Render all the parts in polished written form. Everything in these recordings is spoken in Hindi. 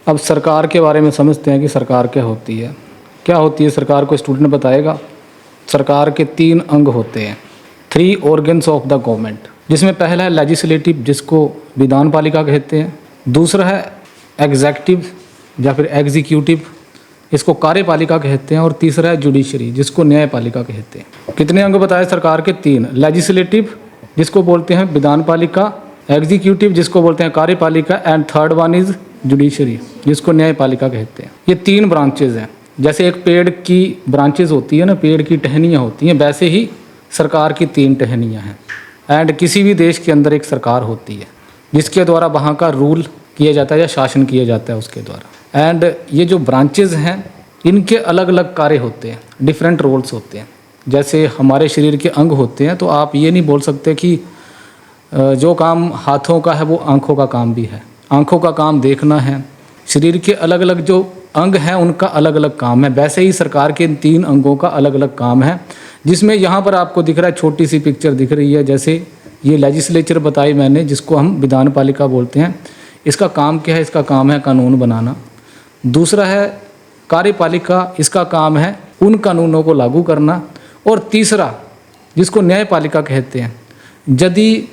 अब सरकार के बारे में समझते हैं कि सरकार क्या होती है। क्या होती है सरकार को स्टूडेंट बताएगा। सरकार के 3 अंग होते हैं, 3 ऑर्गन्स ऑफ द गवर्नमेंट, जिसमें पहला है लेजिस्लेटिव जिसको विधान पालिका कहते हैं, दूसरा है एग्जेक्टिव या फिर एग्जीक्यूटिव इसको कार्यपालिका कहते हैं, और तीसरा है जुडिशरी जिसको न्यायपालिका कहते हैं। कितने अंग बताए सरकार के? 3। लेजिस्लेटिव जिसको बोलते हैं विधान पालिका, एग्जीक्यूटिव जिसको बोलते हैं कार्यपालिका, and third one is judiciary जिसको न्यायपालिका कहते हैं। ये 3 ब्रांचेज हैं। जैसे एक पेड़ की ब्रांचेज होती है ना, पेड़ की टहनियाँ होती हैं, वैसे ही सरकार की 3 टहनियाँ हैं। एंड किसी भी देश के अंदर एक सरकार होती है जिसके द्वारा वहाँ का रूल किया जाता है या शासन किया जाता है उसके द्वारा। एंड ये जो ब्रांचेज हैं इनके अलग अलग कार्य होते हैं, डिफरेंट रोल्स होते हैं। जैसे हमारे शरीर के अंग होते हैं, तो आप ये नहीं बोल सकते कि जो काम हाथों का है वो आँखों का काम भी है। आँखों का काम देखना है। शरीर के अलग अलग जो अंग हैं उनका अलग अलग काम है। वैसे ही सरकार के इन 3 अंगों का अलग अलग काम है, जिसमें यहाँ पर आपको दिख रहा है, छोटी सी पिक्चर दिख रही है। जैसे ये लेजिस्लेचर बताई मैंने जिसको हम विधान पालिका बोलते हैं, इसका काम क्या है? इसका काम है कानून बनाना। दूसरा है कार्यपालिका, इसका काम है उन कानूनों को लागू करना। और तीसरा जिसको न्यायपालिका कहते हैं, यदि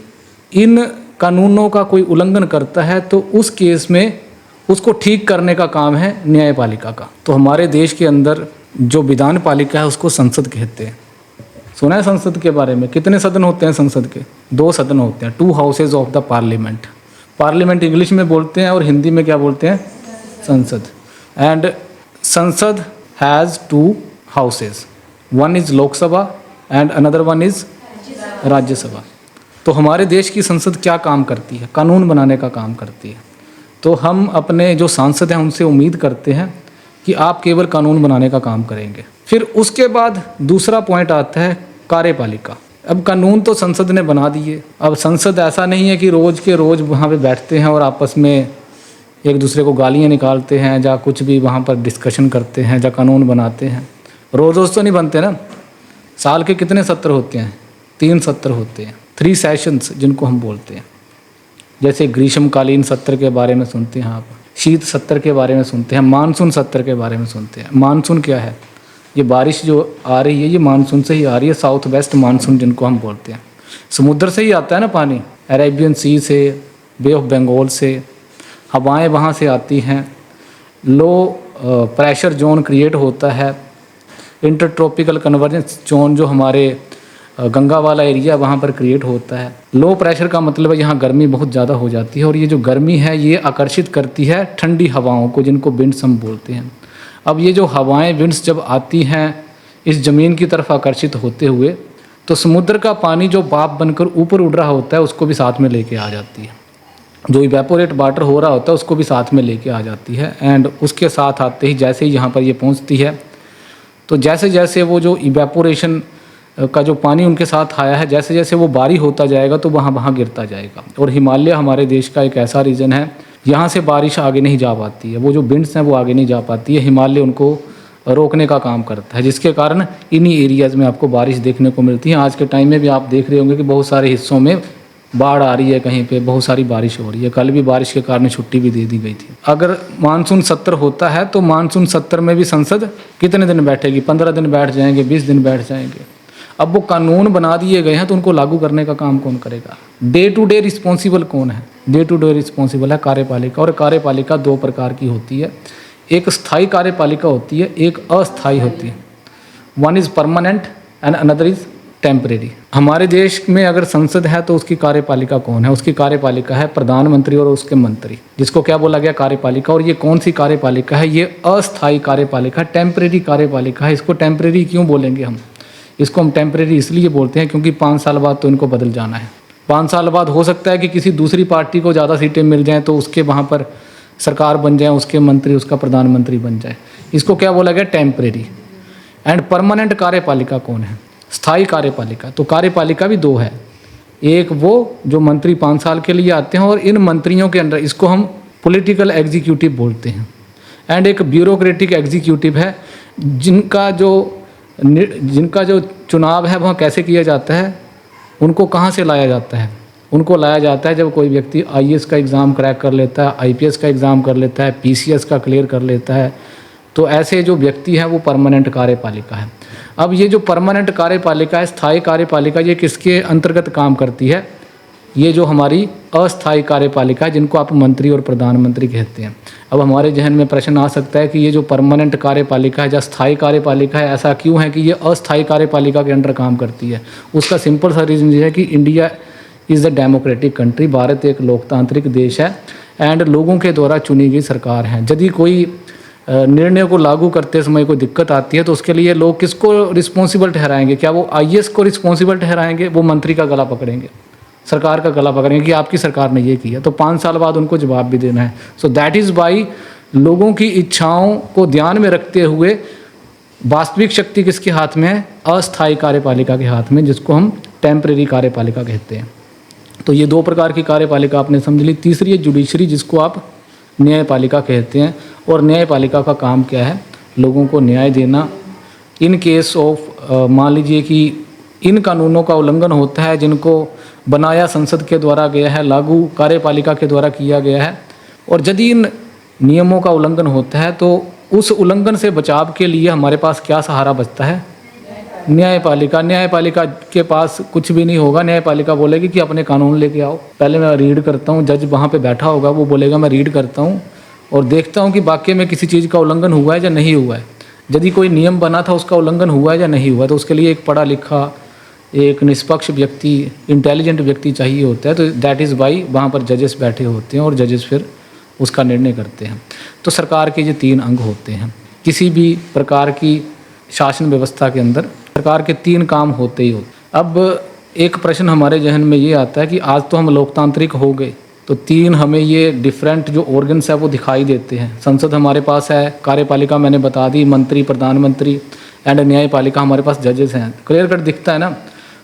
इन कानूनों का कोई उल्लंघन करता है तो उस केस में उसको ठीक करने का काम है न्यायपालिका का। तो हमारे देश के अंदर जो विधान पालिका है उसको संसद कहते हैं। सुना है संसद के बारे में? कितने सदन होते हैं संसद के? 2 सदन होते हैं, 2 houses of the parliament. Parliament English में बोलते हैं और हिंदी में क्या बोलते हैं? संसद। एंड संसद has 2 houses, one is Lok Sabha and another one is Rajya Sabha. तो हमारे देश की संसद क्या काम करती है? कानून बनाने का काम करती है। तो हम अपने जो सांसद हैं उनसे उम्मीद करते हैं कि आप केवल कानून बनाने का काम करेंगे। फिर उसके बाद दूसरा पॉइंट आता है कार्यपालिका। अब कानून तो संसद ने बना दिए। अब संसद ऐसा नहीं है कि रोज़ के रोज़ वहाँ पे बैठते हैं और आपस में एक दूसरे को गालियाँ निकालते हैं या कुछ भी वहाँ पर डिस्कशन करते हैं या कानून बनाते हैं। रोज़ रोज़ तो नहीं बनते ना। साल के कितने सत्र होते हैं? 3 सत्र होते हैं, 3 सेशंस जिनको हम बोलते हैं। जैसे ग्रीष्मकालीन सत्र के बारे में सुनते हैं आप, शीत सत्र के बारे में सुनते हैं, मानसून सत्र के बारे में सुनते हैं। मानसून क्या है? ये बारिश जो आ रही है ये मानसून से ही आ रही है, साउथ वेस्ट मानसून जिनको हम बोलते हैं। समुद्र से ही आता है ना पानी, अरेबियन सी से, बे ऑफ बंगाल से, हवाएं वहाँ से आती हैं। लो प्रेशर जोन क्रिएट होता है, इंटरट्रॉपिकल कन्वर्जेंस जोन जो हमारे गंगा वाला एरिया वहाँ पर क्रिएट होता है। लो प्रेशर का मतलब है यहाँ गर्मी बहुत ज़्यादा हो जाती है, और ये जो गर्मी है ये आकर्षित करती है ठंडी हवाओं को जिनको विंड्स हम बोलते हैं। अब ये जो हवाएं विंड्स जब आती हैं इस ज़मीन की तरफ आकर्षित होते हुए, तो समुद्र का पानी जो भाप बनकर ऊपर उड़ रहा होता है उसको भी साथ में लेके आ जाती है। जो इवेपोरेट वाटर हो रहा होता है उसको भी साथ में लेके आ जाती है। एंड उसके साथ आते ही जैसे ही यहाँ पर ये पहुँचती है, तो जैसे जैसे वो जो इवेपोरेशन का जो पानी उनके साथ आया है, जैसे जैसे वो बारी होता जाएगा तो वहाँ वहाँ गिरता जाएगा। और हिमालय हमारे देश का एक ऐसा रीजन है यहाँ से बारिश आगे नहीं जा पाती है। वो जो विंड्स हैं वो आगे नहीं जा पाती है, हिमालय उनको रोकने का काम करता है, जिसके कारण इन्हीं एरियाज़ में आपको बारिश देखने को मिलती है। आज के टाइम में भी आप देख रहे होंगे कि बहुत सारे हिस्सों में बाढ़ आ रही है, कहीं पे बहुत सारी बारिश हो रही है। कल भी बारिश के कारण छुट्टी भी दे दी गई थी। अगर मानसून सत्र होता है तो मानसून सत्र में भी संसद कितने दिन बैठेगी? 15 दिन बैठ जाएंगे, 20 दिन बैठ जाएंगे। अब वो कानून बना दिए गए हैं तो उनको लागू करने का काम कौन करेगा? डे टू डे रिस्पॉन्सिबल कौन है? डे टू डे रिस्पॉन्सिबल है कार्यपालिका। और कार्यपालिका 2 प्रकार की होती है, एक स्थायी कार्यपालिका होती है, एक अस्थायी होती है। One is permanent and another is temporary. हमारे देश में अगर संसद है तो उसकी कार्यपालिका कौन है? उसकी कार्यपालिका है प्रधानमंत्री और उसके मंत्री, जिसको क्या बोला गया? कार्यपालिका। और ये कौन सी कार्यपालिका है? ये अस्थायी कार्यपालिका, टेम्परेरी कार्यपालिका है। इसको टेम्परेरी क्यों बोलेंगे हम? इसको हम टेम्परेरी इसलिए बोलते हैं क्योंकि 5 साल बाद तो इनको बदल जाना है। 5 साल बाद हो सकता है कि किसी दूसरी पार्टी को ज़्यादा सीटें मिल जाएं तो उसके वहाँ पर सरकार बन जाए, उसके मंत्री उसका प्रधानमंत्री बन जाए। इसको क्या बोला गया? टेम्परेरी। एंड परमानेंट कार्यपालिका कौन है? स्थायी कार्यपालिका। तो कार्यपालिका भी 2 है, एक वो जो मंत्री 5 साल के लिए आते हैं और इन मंत्रियों के अंडर, इसको हम पॉलिटिकल एग्जीक्यूटिव बोलते हैं। एंड एक ब्यूरोक्रेटिक एग्जीक्यूटिव है जिनका जो चुनाव है वह कैसे किया जाता है, उनको कहाँ से लाया जाता है? उनको लाया जाता है जब कोई व्यक्ति आईएएस का एग्ज़ाम क्रैक कर लेता है, आईपीएस का एग्ज़ाम कर लेता है, पीसीएस का क्लियर कर लेता है, तो ऐसे जो व्यक्ति हैं वो परमानेंट कार्यपालिका है। अब ये जो परमानेंट कार्यपालिका है, स्थायी कार्यपालिका, ये किसके अंतर्गत काम करती है? ये जो हमारी अस्थायी कार्यपालिका है, जिनको आप मंत्री और प्रधानमंत्री कहते हैं। अब हमारे जहन में प्रश्न आ सकता है कि ये जो परमानेंट कार्यपालिका है या स्थायी कार्यपालिका है, ऐसा क्यों है कि ये अस्थायी कार्यपालिका के अंडर काम करती है? उसका सिंपल सा रीज़न ये है कि India is a democratic country, Bharat एक लोकतांत्रिक देश है एंड लोगों के द्वारा चुनी गई सरकार है। यदि कोई निर्णय को लागू करते समय कोई दिक्कत आती है तो उसके लिए लोग किसको रिस्पॉन्सिबल ठहराएंगे? क्या वो आईएएस को रिस्पॉन्सिबल ठहराएंगे? वो मंत्री का गला पकड़ेंगे, सरकार का गला पकड़ेंगे कि आपकी सरकार ने ये किया, तो 5 साल बाद उनको जवाब भी देना है। सो दैट इज़ वाई लोगों की इच्छाओं को ध्यान में रखते हुए वास्तविक शक्ति किसके हाथ में है? अस्थायी कार्यपालिका के हाथ में, जिसको हम टेम्परेरी कार्यपालिका कहते हैं। तो ये 2 प्रकार की कार्यपालिका आपने समझ ली। तीसरी है जुडिशरी, जिसको आप न्यायपालिका कहते हैं। और न्यायपालिका का काम क्या है? लोगों को न्याय देना। इन केस ऑफ मान लीजिए कि इन कानूनों का उल्लंघन होता है जिनको बनाया संसद के द्वारा गया है, लागू कार्यपालिका के द्वारा किया गया है, और यदि इन नियमों का उल्लंघन होता है तो उस उल्लंघन से बचाव के लिए हमारे पास क्या सहारा बचता है? न्यायपालिका। न्यायपालिका के पास कुछ भी नहीं होगा। न्यायपालिका बोलेगी कि अपने कानून लेके आओ, पहले मैं रीड करता हूँ। जज वहाँ पे बैठा होगा, वो बोलेगा मैं रीड करता हूँ और देखता हूँ कि वाकई में किसी चीज़ का उल्लंघन हुआ है या नहीं हुआ है। यदि कोई नियम बना था उसका उल्लंघन हुआ है या नहीं हुआ, तो उसके लिए एक पढ़ा लिखा, एक निष्पक्ष व्यक्ति, इंटेलिजेंट व्यक्ति चाहिए होता है। तो दैट इज़ वाई वहाँ पर जजेस बैठे होते हैं और जजेस फिर उसका निर्णय करते हैं। तो सरकार के ये 3 अंग होते हैं। किसी भी प्रकार की शासन व्यवस्था के अंदर सरकार के 3 काम होते ही होते। अब एक प्रश्न हमारे जहन में ये आता है कि आज तो हम लोकतांत्रिक हो गए, तो 3 हमें ये डिफरेंट जो ऑर्गन्स है वो दिखाई देते हैं। संसद हमारे पास है, कार्यपालिका मैंने बता दी, मंत्री, प्रधानमंत्री, एंड न्यायपालिका हमारे पास जजेस हैं। क्लियर कट दिखता है ना?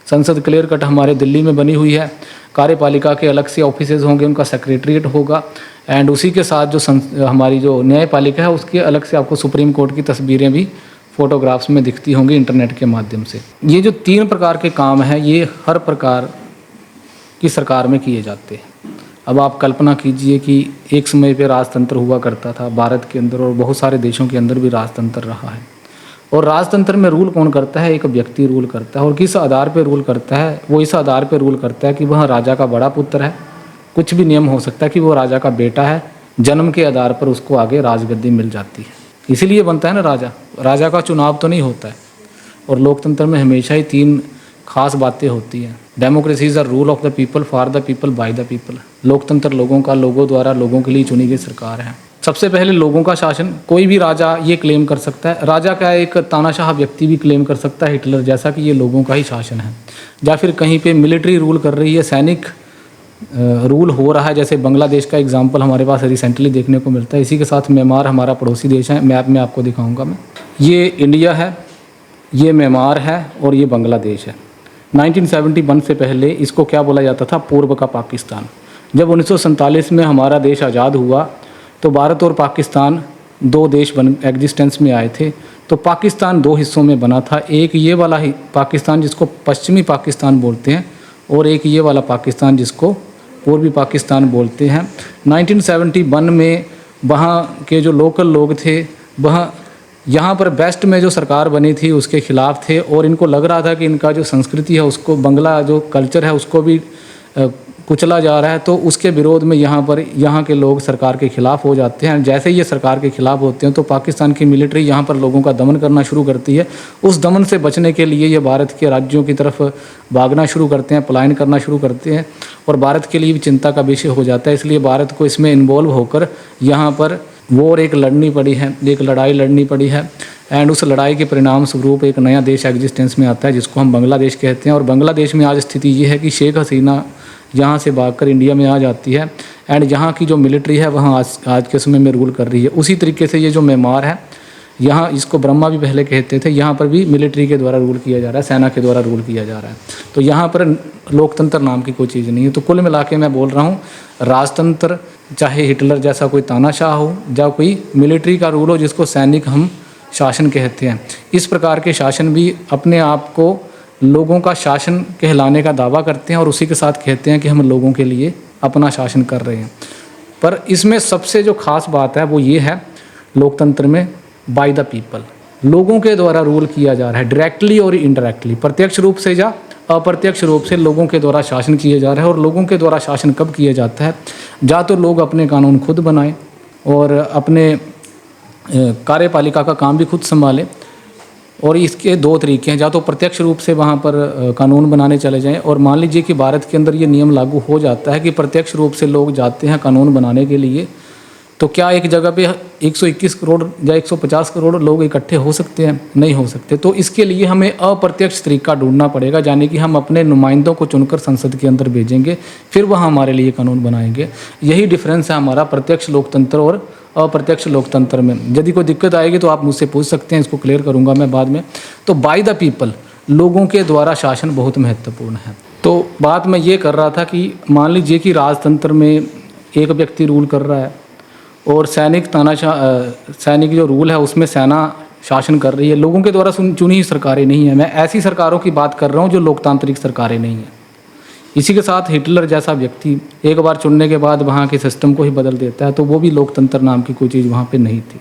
संसद क्लियर कट हमारे दिल्ली में बनी हुई है। कार्यपालिका के अलग से ऑफिसेज होंगे, उनका सेक्रेटरीट होगा, एंड उसी के साथ जो हमारी जो न्यायपालिका है उसके अलग से आपको सुप्रीम कोर्ट की तस्वीरें भी फोटोग्राफ्स में दिखती होंगी इंटरनेट के माध्यम से। ये जो 3 प्रकार के काम हैं ये हर प्रकार की सरकार में किए जाते हैं। अब आप कल्पना कीजिए कि एक समय पे राजतंत्र हुआ करता था भारत के अंदर, और बहुत सारे देशों के अंदर भी राजतंत्र रहा है। और राजतंत्र में रूल कौन करता है? एक व्यक्ति रूल करता है। और किस आधार पर रूल करता है? वो इस आधार पर रूल करता है कि वह राजा का बड़ा पुत्र है। कुछ भी नियम हो सकता है कि वो राजा का बेटा है, जन्म के आधार पर उसको आगे राजगद्दी मिल जाती है। इसीलिए बनता है ना राजा। राजा का चुनाव तो नहीं होता है। और लोकतंत्र में हमेशा ही 3 खास बातें होती हैं। Democracy is the rule of the people, for the people, by the people. लोकतंत्र लोगों का, लोगों द्वारा, लोगों के लिए चुनी गई सरकार है। सबसे पहले लोगों का शासन। कोई भी राजा ये क्लेम कर सकता है, राजा का एक तानाशाह व्यक्ति भी क्लेम कर सकता है हिटलर जैसा कि ये लोगों का ही शासन है। या फिर कहीं पे मिलिट्री रूल कर रही है, सैनिक रूल हो रहा है, जैसे बांग्लादेश का एग्जांपल हमारे पास रिसेंटली देखने को मिलता है। इसी के साथ म्यांमार हमारा पड़ोसी देश है, मैप में आपको दिखाऊंगा मैं। ये इंडिया है, ये म्यांमार है और ये बांग्लादेश है। 1971 से पहले इसको क्या बोला जाता था? पूर्व का पाकिस्तान। जब 1947 में हमारा देश आज़ाद हुआ तो भारत और पाकिस्तान 2 देश एग्जिस्टेंस में आए थे। तो पाकिस्तान 2 हिस्सों में बना था। एक ये वाला ही पाकिस्तान जिसको पश्चिमी पाकिस्तान बोलते हैं, और एक ये वाला पाकिस्तान जिसको पूर्वी पाकिस्तान बोलते हैं। 1971 में वहाँ के जो लोकल लोग थे वह यहाँ पर वेस्ट में जो सरकार बनी थी उसके ख़िलाफ़ थे, और इनको लग रहा था कि इनका जो संस्कृति है उसको, बंगला जो कल्चर है उसको भी कुचला जा रहा है। तो उसके विरोध में यहाँ के लोग सरकार के ख़िलाफ़ हो जाते हैं। जैसे ही ये सरकार के ख़िलाफ़ होते हैं तो पाकिस्तान की मिलिट्री यहाँ पर लोगों का दमन करना शुरू करती है। उस दमन से बचने के लिए ये भारत के राज्यों की तरफ भागना शुरू करते हैं, पलायन करना शुरू करते हैं, और भारत के लिए भी चिंता का विषय हो जाता है। इसलिए भारत को इसमें इन्वॉल्व होकर यहाँ पर एक लड़ाई लड़नी पड़ी है। एंड उस लड़ाई के परिणाम स्वरूप एक नया देश एग्जिस्टेंस में आता है जिसको हम बांग्लादेश कहते हैं। और बांग्लादेश में आज स्थिति ये है कि शेख हसीना यहाँ से भागकर इंडिया में आ जाती है, एंड यहाँ की जो मिलिट्री है वहाँ आज के समय में रूल कर रही है। उसी तरीके से ये जो म्यांमार है, यहाँ इसको ब्रह्मा भी पहले कहते थे, यहाँ पर भी मिलिट्री के द्वारा रूल किया जा रहा है, सेना के द्वारा रूल किया जा रहा है। तो यहाँ पर लोकतंत्र नाम की कोई चीज़ नहीं है। तो कुल मिला के मैं बोल रहा हूँ, राजतंत्र चाहे हिटलर जैसा कोई तानाशाह हो, या कोई मिलिट्री का रूल हो जिसको सैनिक हम शासन कहते हैं, इस प्रकार के शासन भी अपने आप को लोगों का शासन कहलाने का दावा करते हैं और उसी के साथ कहते हैं कि हम लोगों के लिए अपना शासन कर रहे हैं। पर इसमें सबसे जो खास बात है वो ये है, लोकतंत्र में बाय द पीपल, लोगों के द्वारा रूल किया जा रहा है, डायरेक्टली और इनडायरेक्टली, प्रत्यक्ष रूप से या अप्रत्यक्ष रूप से लोगों के द्वारा शासन किए जा रहा है। और लोगों के द्वारा शासन कब किया जाता है? या तो लोग अपने कानून खुद बनाएं और अपने कार्यपालिका का काम भी खुद संभालें, और इसके दो तरीके हैं, या तो प्रत्यक्ष रूप से वहाँ पर कानून बनाने चले जाएं, और मान लीजिए कि भारत के अंदर ये नियम लागू हो जाता है कि प्रत्यक्ष रूप से लोग जाते हैं कानून बनाने के लिए, तो क्या एक जगह पे 121 करोड़ या 150 करोड़ लोग इकट्ठे हो सकते हैं? नहीं हो सकते। तो इसके लिए हमें अप्रत्यक्ष तरीका ढूंढना पड़ेगा, यानी कि हम अपने नुमाइंदों को चुनकर संसद के अंदर भेजेंगे, फिर वह हमारे लिए कानून बनाएंगे। यही डिफरेंस है हमारा प्रत्यक्ष लोकतंत्र और अप्रत्यक्ष लोकतंत्र में। यदि कोई दिक्कत आएगी तो आप मुझसे पूछ सकते हैं, इसको क्लियर करूँगा मैं बाद में। तो बाय द पीपल, लोगों के द्वारा शासन बहुत महत्वपूर्ण है। तो बात मैं ये कर रहा था कि मान लीजिए कि राजतंत्र में एक व्यक्ति रूल कर रहा है और सैनिक जो रूल है उसमें सेना शासन कर रही है, लोगों के द्वारा चुनी हुई सरकारें नहीं है। मैं ऐसी सरकारों की बात कर रहा हूँ जो लोकतांत्रिक सरकारें नहीं हैं। इसी के साथ हिटलर जैसा व्यक्ति एक बार चुनने के बाद वहाँ के सिस्टम को ही बदल देता है, तो वो भी लोकतंत्र नाम की कोई चीज़ वहाँ पे नहीं थी।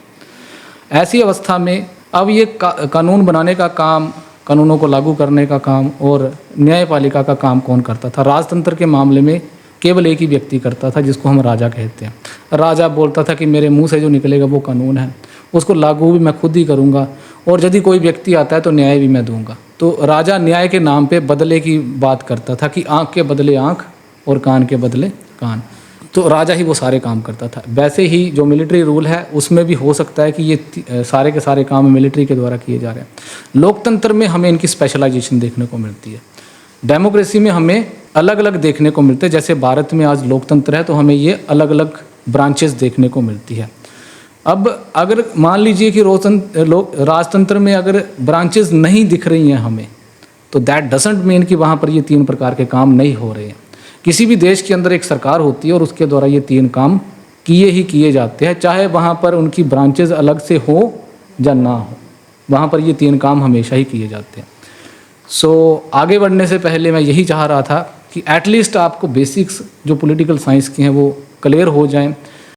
ऐसी अवस्था में अब ये कानून बनाने का काम, कानूनों को लागू करने का काम और न्यायपालिका का काम कौन करता था? राजतंत्र के मामले में केवल एक ही व्यक्ति करता था, जिसको हम राजा कहते हैं। राजा बोलता था कि मेरे मुंह से जो निकलेगा वो कानून है, उसको लागू भी मैं खुद ही करूँगा, और यदि कोई व्यक्ति आता है तो न्याय भी मैं दूंगा। तो राजा न्याय के नाम पे बदले की बात करता था कि आँख के बदले आँख और कान के बदले कान, तो राजा ही वो सारे काम करता था। वैसे ही जो मिलिट्री रूल है उसमें भी हो सकता है कि ये सारे के सारे काम मिलिट्री के द्वारा किए जा रहे हैं। लोकतंत्र में हमें इनकी स्पेशलाइजेशन देखने को मिलती है, डेमोक्रेसी में हमें अलग अलग देखने को मिलते हैं। जैसे भारत में आज लोकतंत्र है तो हमें ये अलग अलग ब्रांचेस देखने को मिलती है। अब अगर मान लीजिए कि राजतंत्र में अगर ब्रांचेस नहीं दिख रही हैं हमें, तो दैट डजंट मीन कि वहाँ पर ये 3 प्रकार के काम नहीं हो रहे हैं। किसी भी देश के अंदर एक सरकार होती है और उसके द्वारा ये 3 काम किए ही किए जाते हैं, चाहे वहाँ पर उनकी ब्रांचेज अलग से हो या ना हो, वहाँ पर ये 3 काम हमेशा ही किए जाते हैं। आगे बढ़ने से पहले मैं यही चाह रहा था कि एटलीस्ट आपको बेसिक्स जो पॉलिटिकल साइंस के हैं वो क्लियर हो जाएं।